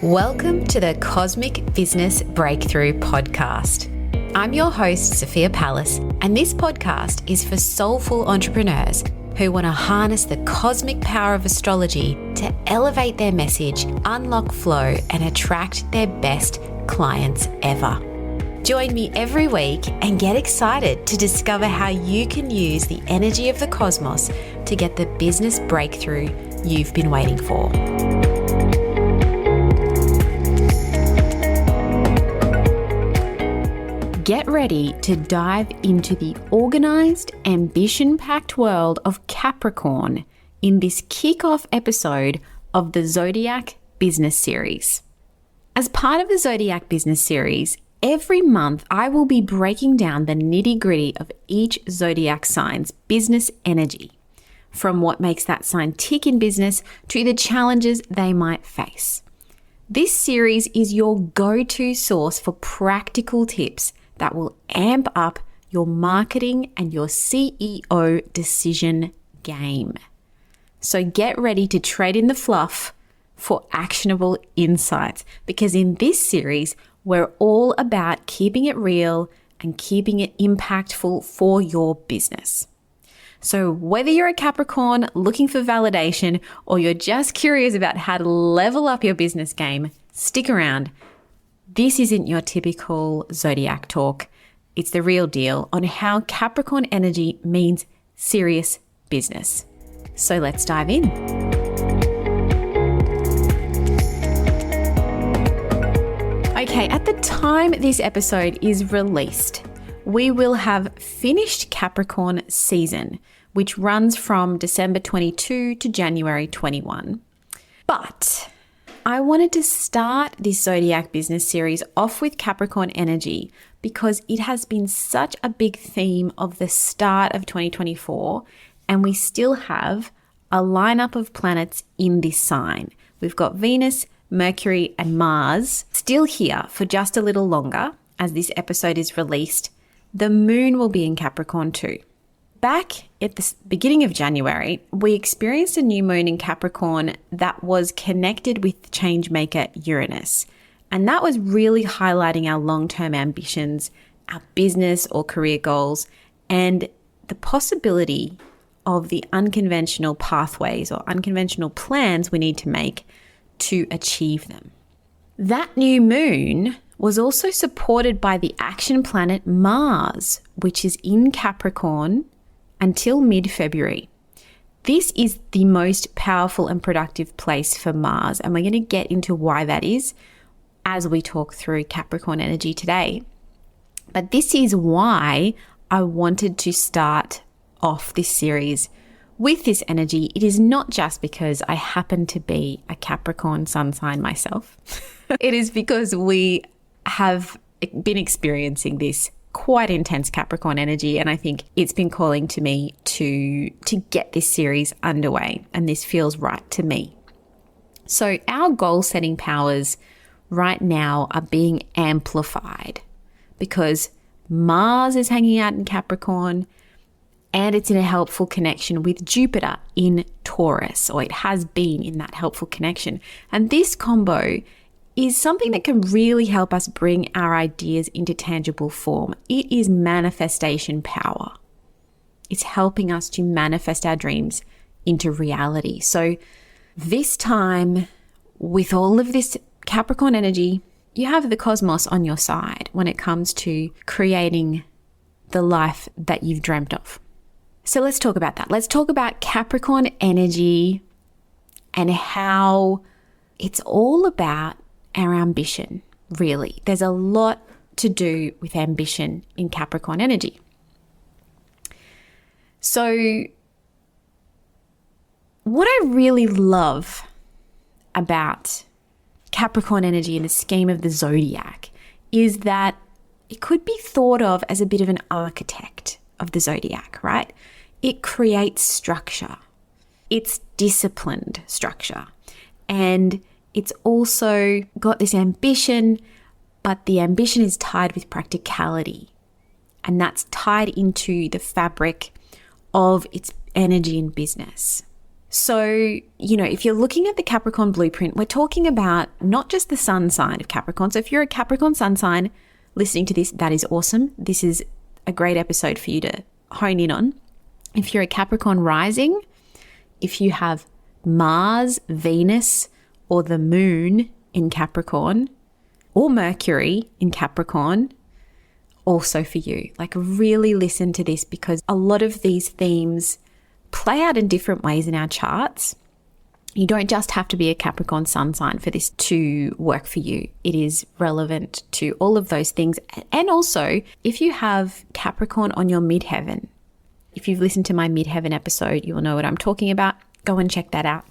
Welcome to the Cosmic Business Breakthrough Podcast. I'm your host, Sophia Pallas, and this podcast is for soulful entrepreneurs who want to harness the cosmic power of astrology to elevate their message, unlock flow, and attract their best clients ever. Join me every week and get excited to discover how you can use the energy of the cosmos to get the business breakthrough you've been waiting for. Get ready to dive into the organized, ambition-packed world of Capricorn in this kickoff episode of the Zodiac Business Series. As part of the Zodiac Business Series, every month I will be breaking down the nitty-gritty of each zodiac sign's business energy, from what makes that sign tick in business to the challenges they might face. This series is your go-to source for practical tips that will amp up your marketing and your CEO decision game. So get ready to trade in the fluff for actionable insights, because in this series, we're all about keeping it real and keeping it impactful for your business. So whether you're a Capricorn looking for validation or you're just curious about how to level up your business game, stick around. This isn't your typical zodiac talk. It's the real deal on how Capricorn energy means serious business. So let's dive in. Okay, at the time this episode is released, we will have finished Capricorn season, which runs from December 22 to January 21. But I wanted to start this Zodiac Business Series off with Capricorn energy because it has been such a big theme of the start of 2024, and we still have a lineup of planets in this sign. We've got Venus, Mercury, and Mars still here for just a little longer as this episode is released. The moon will be in Capricorn too. Back at the beginning of January, we experienced a new moon in Capricorn that was connected with the changemaker Uranus. And that was really highlighting our long-term ambitions, our business or career goals, and the possibility of the unconventional pathways or unconventional plans we need to make to achieve them. That new moon was also supported by the action planet Mars, which is in Capricorn until mid-February. This is the most powerful and productive place for Mars, and we're going to get into why that is as we talk through Capricorn energy today. But this is why I wanted to start off this series with this energy. It is not just because I happen to be a Capricorn sun sign myself. It is because we have been experiencing this quite intense Capricorn energy, and I think it's been calling to me to get this series underway, and this feels right to me. So our goal setting powers right now are being amplified because Mars is hanging out in Capricorn, and it's in a helpful connection with Jupiter in Taurus, or it has been in that helpful connection. And this combo is something that can really help us bring our ideas into tangible form. It is manifestation power. It's helping us to manifest our dreams into reality. So this time, with all of this Capricorn energy, you have the cosmos on your side when it comes to creating the life that you've dreamt of. So let's talk about that. Let's talk about Capricorn energy and how it's all about our ambition, really. There's a lot to do with ambition in Capricorn energy. So what I really love about Capricorn energy in the scheme of the zodiac is that it could be thought of as a bit of an architect of the zodiac, right? It creates structure. It's disciplined structure. And it's also got this ambition, but the ambition is tied with practicality. And that's tied into the fabric of its energy in business. So, if you're looking at the Capricorn blueprint, we're talking about not just the sun sign of Capricorn. So if you're a Capricorn sun sign listening to this, that is awesome. This is a great episode for you to hone in on. If you're a Capricorn rising, if you have Mars, Venus, or the moon in Capricorn, or Mercury in Capricorn, also for you. Like, really listen to this, because a lot of these themes play out in different ways in our charts. You don't just have to be a Capricorn sun sign for this to work for you. It is relevant to all of those things. And also, if you have Capricorn on your midheaven, if you've listened to my midheaven episode, you will know what I'm talking about. Go and check that out.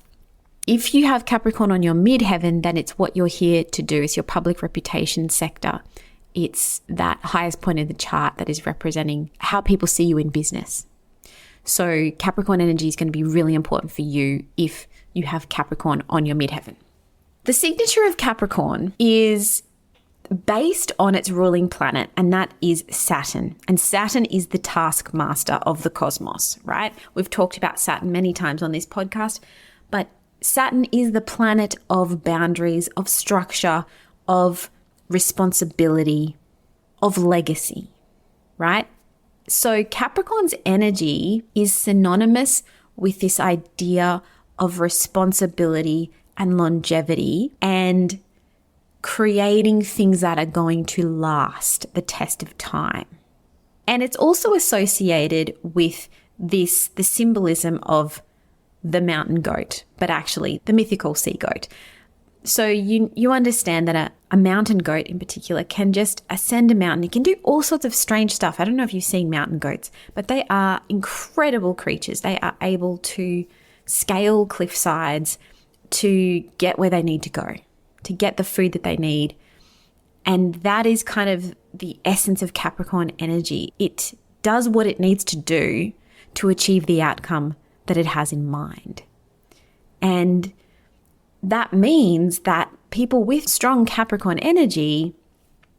If you have Capricorn on your midheaven, then it's what you're here to do. It's your public reputation sector. It's that highest point of the chart that is representing how people see you in business. So Capricorn energy is going to be really important for you if you have Capricorn on your midheaven. The signature of Capricorn is based on its ruling planet, and that is Saturn. And Saturn is the taskmaster of the cosmos, right? We've talked about Saturn many times on this podcast, but Saturn is the planet of boundaries, of structure, of responsibility, of legacy, right? So Capricorn's energy is synonymous with this idea of responsibility and longevity and creating things that are going to last the test of time. And it's also associated with the symbolism of the mountain goat, but actually the mythical sea goat. So you understand that a mountain goat in particular can just ascend a mountain. It can do all sorts of strange stuff. I don't know if you've seen mountain goats, but they are incredible creatures. They are able to scale cliff sides to get where they need to go, to get the food that they need. And that is kind of the essence of Capricorn energy. It does what it needs to do to achieve the outcome that it has in mind. And that means that people with strong Capricorn energy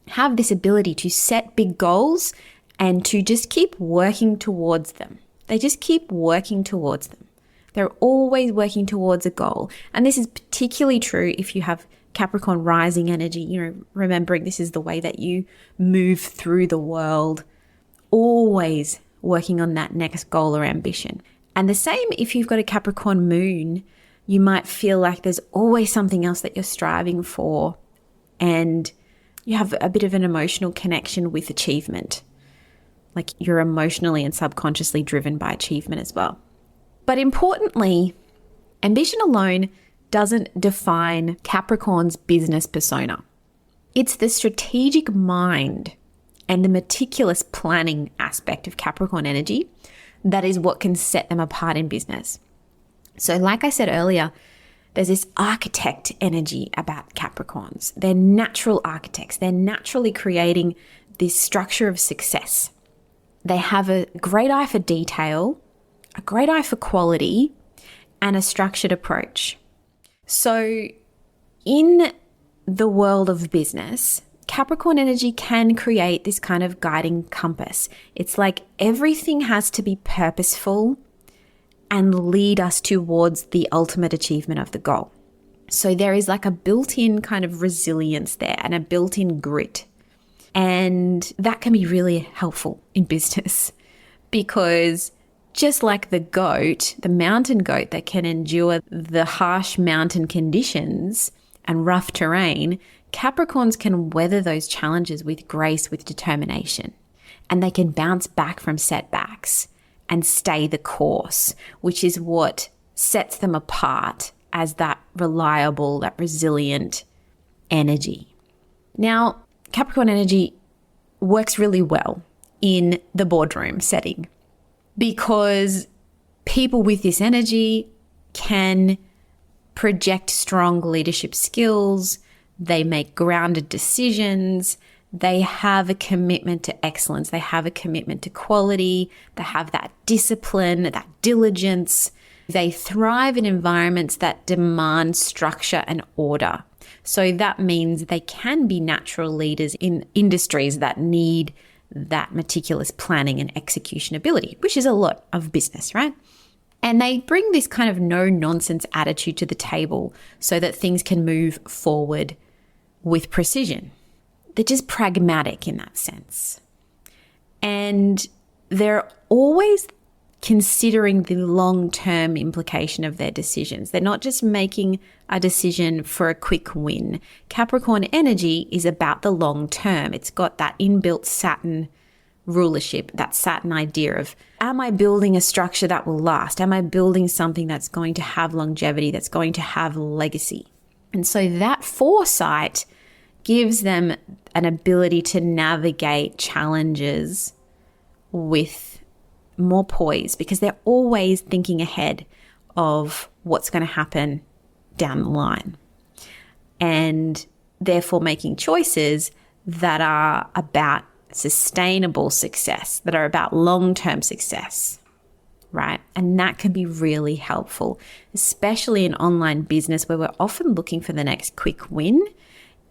have this ability to set big goals and to just keep working towards them. They just keep working towards them. They're always working towards a goal. And this is particularly true if you have Capricorn rising energy, remembering this is the way that you move through the world, always working on that next goal or ambition. And the same if you've got a Capricorn moon, you might feel like there's always something else that you're striving for, and you have a bit of an emotional connection with achievement. Like you're emotionally and subconsciously driven by achievement as well. But importantly, ambition alone doesn't define Capricorn's business persona. It's the strategic mind and the meticulous planning aspect of Capricorn energy that is what can set them apart in business. So like I said earlier, there's this architect energy about Capricorns. They're natural architects. They're naturally creating this structure of success. They have a great eye for detail, a great eye for quality, and a structured approach. So in the world of business, Capricorn energy can create this kind of guiding compass. It's like everything has to be purposeful and lead us towards the ultimate achievement of the goal. So there is like a built-in kind of resilience there and a built-in grit. And that can be really helpful in business because just like the goat, the mountain goat that can endure the harsh mountain conditions and rough terrain, Capricorns can weather those challenges with grace, with determination, and they can bounce back from setbacks and stay the course, which is what sets them apart as that reliable, that resilient energy. Now, Capricorn energy works really well in the boardroom setting because people with this energy can project strong leadership skills, they make grounded decisions, they have a commitment to excellence, they have a commitment to quality, they have that discipline, that diligence. They thrive in environments that demand structure and order. So that means they can be natural leaders in industries that need that meticulous planning and execution ability, which is a lot of business, right? And they bring this kind of no-nonsense attitude to the table so that things can move forward with precision. They're just pragmatic in that sense. And they're always considering the long-term implication of their decisions. They're not just making a decision for a quick win. Capricorn energy is about the long term. It's got that inbuilt Saturn rulership, that Saturn idea of, am I building a structure that will last? Am I building something that's going to have longevity, that's going to have legacy? And so that foresight gives them an ability to navigate challenges with more poise, because they're always thinking ahead of what's going to happen down the line, and therefore making choices that are about sustainable success, that are about long-term success, right? And that can be really helpful, especially in online business where we're often looking for the next quick win.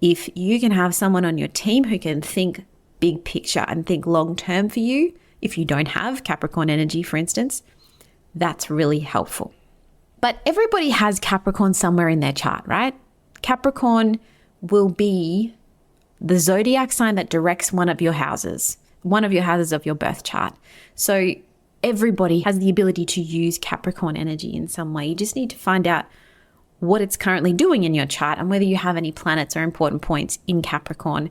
If you can have someone on your team who can think big picture and think long-term for you, if you don't have Capricorn energy, for instance, that's really helpful. But everybody has Capricorn somewhere in their chart, right? Capricorn will be the zodiac sign that directs one of your houses of your birth chart. So everybody has the ability to use Capricorn energy in some way. You just need to find out what it's currently doing in your chart and whether you have any planets or important points in Capricorn,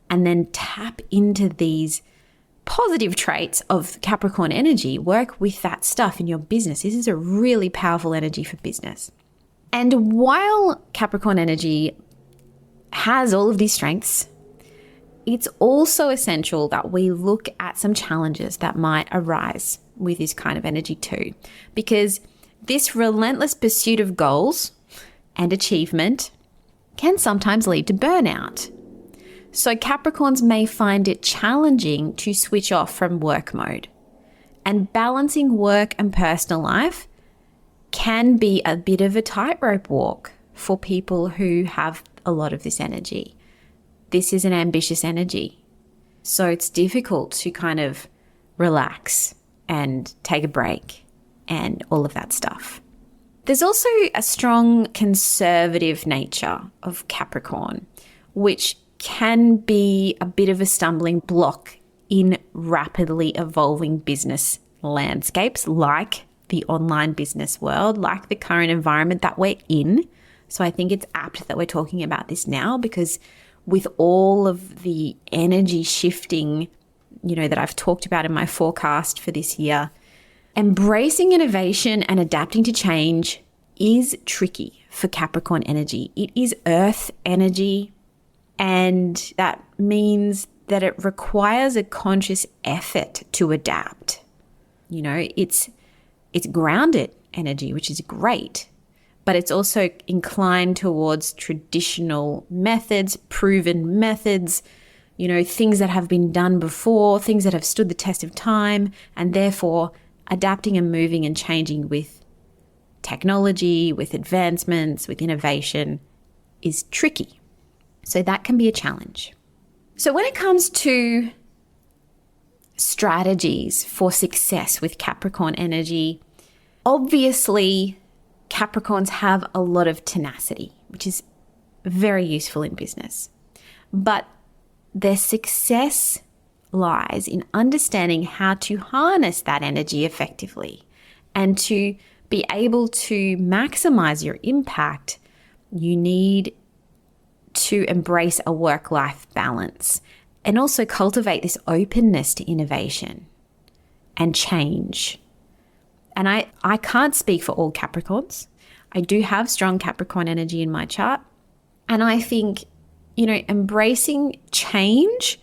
and then tap into these positive traits of Capricorn energy. Work with that stuff in your business. This is a really powerful energy for business. And while Capricorn energy has all of these strengths, it's also essential that we look at some challenges that might arise with this kind of energy too, because this relentless pursuit of goals and achievement can sometimes lead to burnout. So Capricorns may find it challenging to switch off from work mode, and balancing work and personal life can be a bit of a tightrope walk for people who have a lot of this energy. This is an ambitious energy, so it's difficult to kind of relax and take a break and all of that stuff. There's also a strong conservative nature of Capricorn, which can be a bit of a stumbling block in rapidly evolving business landscapes like the online business world, like the current environment that we're in. So I think it's apt that we're talking about this now, because with all of the energy shifting, that I've talked about in my forecast for this year, embracing innovation and adapting to change is tricky for Capricorn energy. It is earth energy, and that means that it requires a conscious effort to adapt. It's grounded energy, which is great, but it's also inclined towards traditional methods, proven methods, things that have been done before, things that have stood the test of time, and therefore adapting and moving and changing with technology, with advancements, with innovation is tricky. So that can be a challenge. So when it comes to strategies for success with Capricorn energy, obviously Capricorns have a lot of tenacity, which is very useful in business. But their success lies in understanding how to harness that energy effectively. And to be able to maximize your impact, you need to embrace a work-life balance and also cultivate this openness to innovation and change. And I can't speak for all Capricorns. I do have strong Capricorn energy in my chart. And I think, embracing change,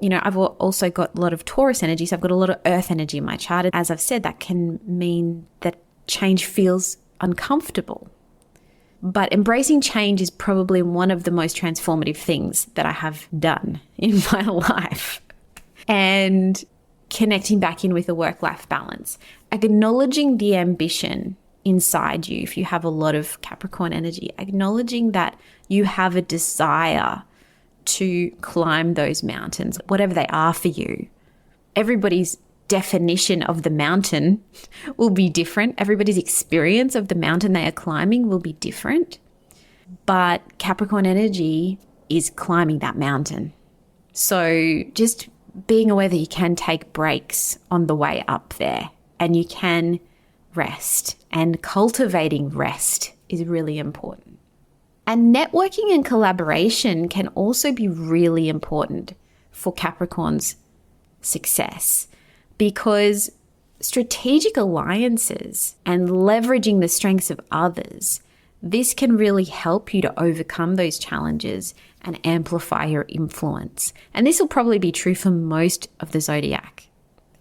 I've also got a lot of Taurus energy, so I've got a lot of earth energy in my chart. And as I've said, that can mean that change feels uncomfortable. But embracing change is probably one of the most transformative things that I have done in my life. And connecting back in with a work-life balance, acknowledging the ambition inside you. If you have a lot of Capricorn energy, acknowledging that you have a desire to climb those mountains, whatever they are for you. Everybody's definition of the mountain will be different. Everybody's experience of the mountain they are climbing will be different. But Capricorn energy is climbing that mountain. So just being aware that you can take breaks on the way up there and you can rest, and cultivating rest is really important. And networking and collaboration can also be really important for Capricorn's success, because strategic alliances and leveraging the strengths of others, this can really help you to overcome those challenges and amplify your influence. And this will probably be true for most of the zodiac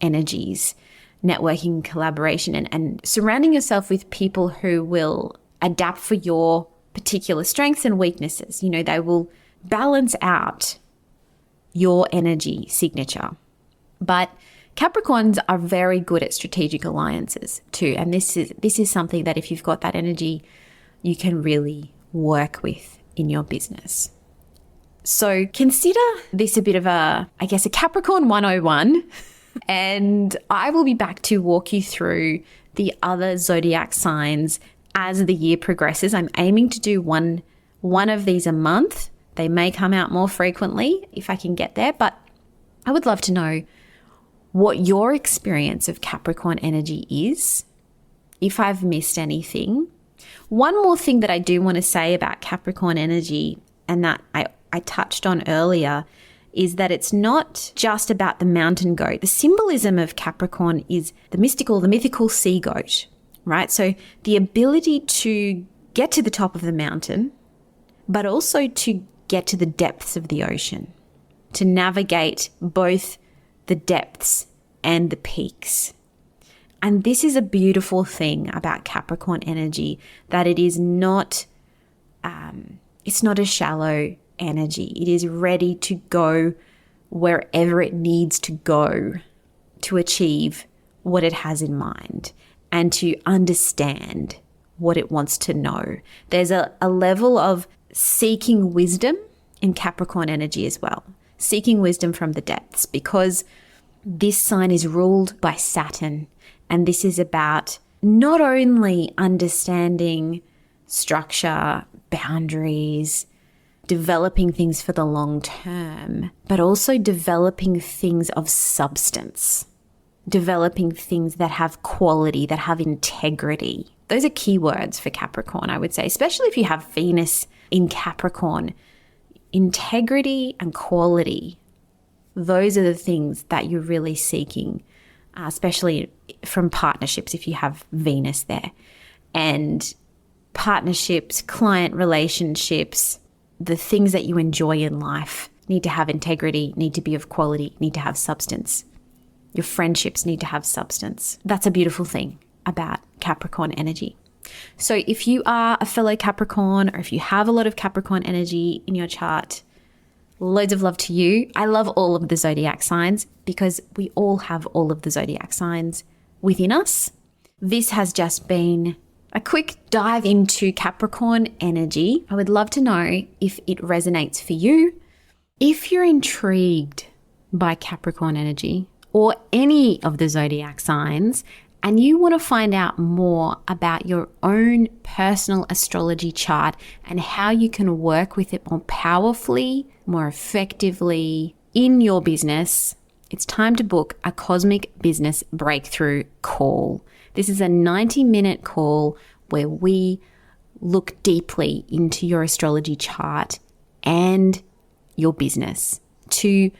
energies, networking, collaboration, and surrounding yourself with people who will adapt for your particular strengths and weaknesses. You know, they will balance out your energy signature. But Capricorns are very good at strategic alliances too. And this is something that if you've got that energy, you can really work with in your business. So consider this a bit of a Capricorn 101. And I will be back to walk you through the other zodiac signs as the year progresses. I'm aiming to do one of these a month. They may come out more frequently if I can get there, but I would love to know what your experience of Capricorn energy is, if I've missed anything. One more thing that I do want to say about Capricorn energy, and that I touched on earlier, is that it's not just about the mountain goat. The symbolism of Capricorn is the mythical sea goat, right? So the ability to get to the top of the mountain, but also to get to the depths of the ocean, to navigate both the depths and the peaks. And this is a beautiful thing about Capricorn energy, that it is not, it's not a shallow energy. It is ready to go wherever it needs to go to achieve what it has in mind and to understand what it wants to know. There's a level of seeking wisdom in Capricorn energy as well, seeking wisdom from the depths, because this sign is ruled by Saturn. And this is about not only understanding structure, boundaries, developing things for the long term, but also developing things of substance, developing things that have quality, that have integrity. Those are key words for Capricorn, I would say, especially if you have Venus in Capricorn. Integrity and quality, those are the things that you're really seeking, especially from partnerships if you have Venus there. And partnerships, client relationships, the things that you enjoy in life need to have integrity, need to be of quality, need to have substance. Your friendships need to have substance. That's a beautiful thing about Capricorn energy. So if you are a fellow Capricorn, or if you have a lot of Capricorn energy in your chart, loads of love to you. I love all of the zodiac signs because we all have all of the zodiac signs within us. This has just been a quick dive into Capricorn energy. I would love to know if it resonates for you. If you're intrigued by Capricorn energy or any of the zodiac signs, and you want to find out more about your own personal astrology chart and how you can work with it more powerfully, more effectively in your business, it's time to book a Cosmic Business Breakthrough call. This is a 90-minute call where we look deeply into your astrology chart and your business to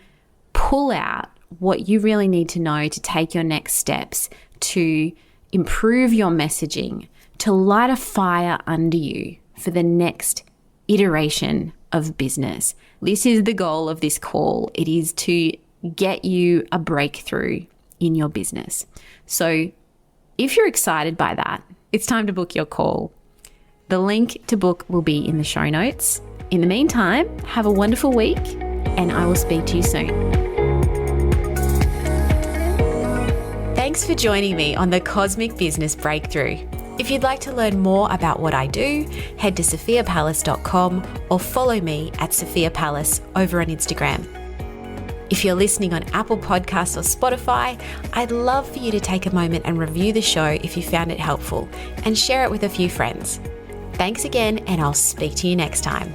pull out what you really need to know to take your next steps, to improve your messaging, to light a fire under you for the next iteration of business. This is the goal of this call. It is to get you a breakthrough in your business. So if you're excited by that, it's time to book your call. The link to book will be in the show notes. In the meantime, have a wonderful week, and I will speak to you soon. Thanks for joining me on the Cosmic Business Breakthrough. If you'd like to learn more about what I do, head to sophiapalace.com or follow me at Sophia Palace over on Instagram. If you're listening on Apple Podcasts or Spotify, I'd love for you to take a moment and review the show if you found it helpful and share it with a few friends. Thanks again, and I'll speak to you next time.